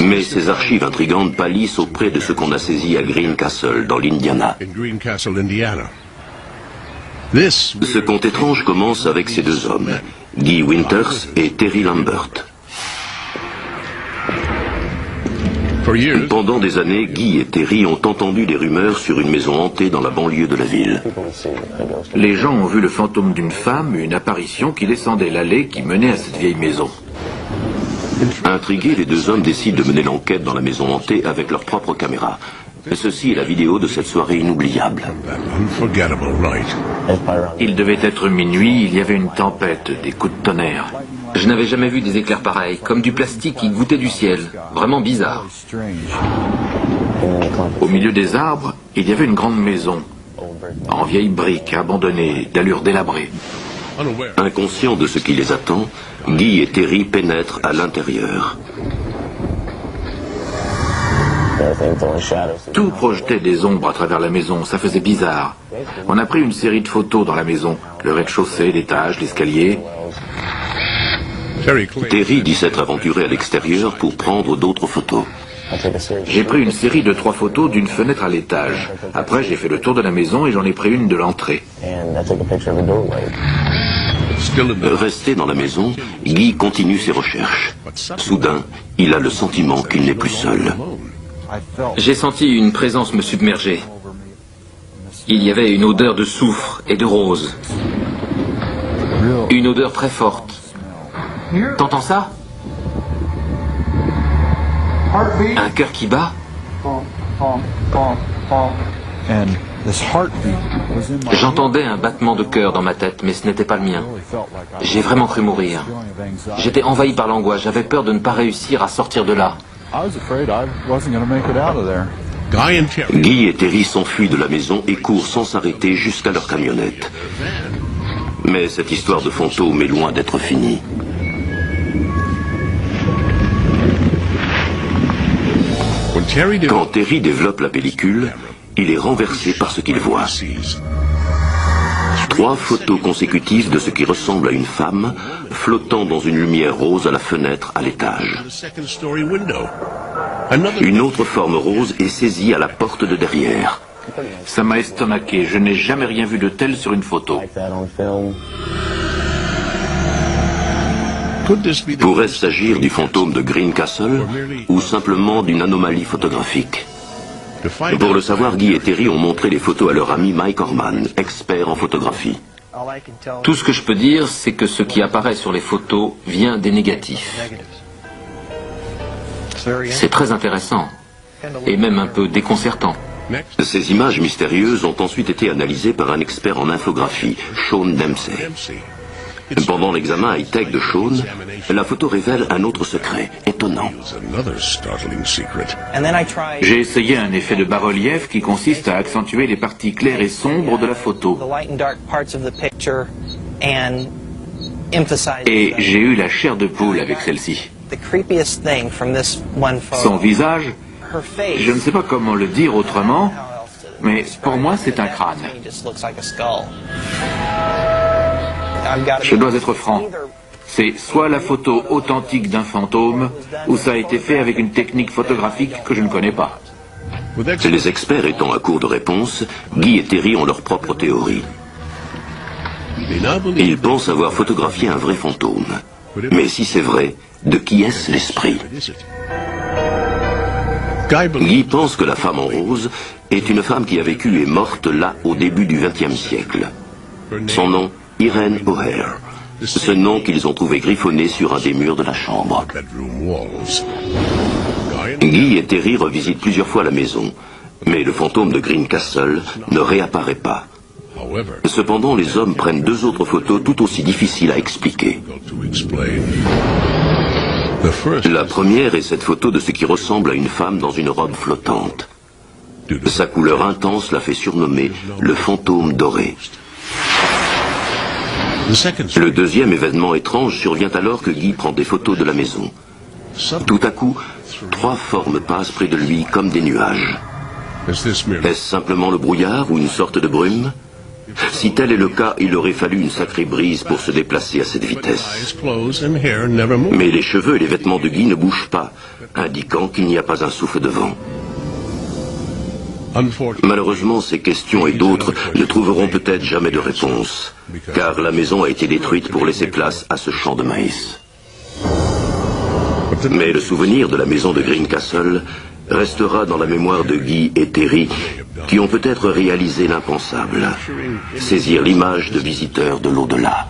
Mais ces archives intrigantes pâlissent auprès de ce qu'on a saisi à Greencastle, dans l'Indiana. Ce conte étrange commence avec ces deux hommes, Guy Winters et Terry Lambert. Pendant des années, Guy et Terry ont entendu des rumeurs sur une maison hantée dans la banlieue de la ville. Les gens ont vu le fantôme d'une femme, une apparition qui descendait l'allée qui menait à cette vieille maison. Intrigués, les deux hommes décident de mener l'enquête dans la maison hantée avec leur propre caméra. Ceci est la vidéo de cette soirée inoubliable. Il devait être minuit, il y avait une tempête, des coups de tonnerre. Je n'avais jamais vu des éclairs pareils, comme du plastique qui goûtait du ciel. Vraiment bizarre. Au milieu des arbres, il y avait une grande maison, en vieilles briques, abandonnée, d'allure délabrée. Inconscients de ce qui les attend, Guy et Terry pénètrent à l'intérieur. Tout projetait des ombres à travers la maison, ça faisait bizarre. On a pris une série de photos dans la maison, le rez-de-chaussée, l'étage, l'escalier. Terry dit s'être aventuré à l'extérieur pour prendre d'autres photos. J'ai pris une série de 3 photos d'une fenêtre à l'étage. Après, j'ai fait le tour de la maison et j'en ai pris une de l'entrée. Resté dans la maison, Guy continue ses recherches. Soudain, il a le sentiment qu'il n'est plus seul. J'ai senti une présence me submerger. Il y avait une odeur de soufre et de rose. Une odeur très forte. T'entends ça? Un cœur qui bat? J'entendais un battement de cœur dans ma tête, mais ce n'était pas le mien. J'ai vraiment cru mourir. J'étais envahi par l'angoisse, j'avais peur de ne pas réussir à sortir de là. Guy et Terry s'enfuient de la maison et courent sans s'arrêter jusqu'à leur camionnette. Mais cette histoire de fantôme est loin d'être finie. Quand Terry développe la pellicule, il est renversé par ce qu'il voit. 3 photos consécutives de ce qui ressemble à une femme flottant dans une lumière rose à la fenêtre à l'étage. Une autre forme rose est saisie à la porte de derrière. Ça m'a estomaqué, je n'ai jamais rien vu de tel sur une photo. Pourrait-ce s'agir du fantôme de Greencastle ou simplement d'une anomalie photographique? Pour le savoir, Guy et Terry ont montré les photos à leur ami Mike Orman, expert en photographie. Tout ce que je peux dire, c'est que ce qui apparaît sur les photos vient des négatifs. C'est très intéressant, et même un peu déconcertant. Ces images mystérieuses ont ensuite été analysées par un expert en infographie, Sean Dempsey. Pendant l'examen high-tech de Sean, la photo révèle un autre secret, étonnant. J'ai essayé un effet de bas-relief qui consiste à accentuer les parties claires et sombres de la photo. Et j'ai eu la chair de poule avec celle-ci. Son visage, je ne sais pas comment le dire autrement, mais pour moi c'est un crâne. Je dois être franc. C'est soit la photo authentique d'un fantôme, ou ça a été fait avec une technique photographique que je ne connais pas. Les experts étant à court de réponses, Guy et Terry ont leur propre théorie. Ils pensent avoir photographié un vrai fantôme. Mais si c'est vrai, de qui est-ce l'esprit? Guy pense que la femme en rose est une femme qui a vécu et est morte là au début du XXe siècle. Son nom, Irene O'Hare, ce nom qu'ils ont trouvé griffonné sur un des murs de la chambre. Guy et Terry revisitent plusieurs fois la maison, mais le fantôme de Greencastle ne réapparaît pas. Cependant, les hommes prennent 2 autres photos tout aussi difficiles à expliquer. La première est cette photo de ce qui ressemble à une femme dans une robe flottante. Sa couleur intense l'a fait surnommer le fantôme doré. Le deuxième événement étrange survient alors que Guy prend des photos de la maison. Tout à coup, 3 formes passent près de lui comme des nuages. Est-ce simplement le brouillard ou une sorte de brume? Si tel est le cas, il aurait fallu une sacrée brise pour se déplacer à cette vitesse. Mais les cheveux et les vêtements de Guy ne bougent pas, indiquant qu'il n'y a pas un souffle de vent. Malheureusement, ces questions et d'autres ne trouveront peut-être jamais de réponse, car la maison a été détruite pour laisser place à ce champ de maïs. Mais le souvenir de la maison de Greencastle restera dans la mémoire de Guy et Terry, qui ont peut-être réalisé l'impensable, saisir l'image de visiteurs de l'au-delà.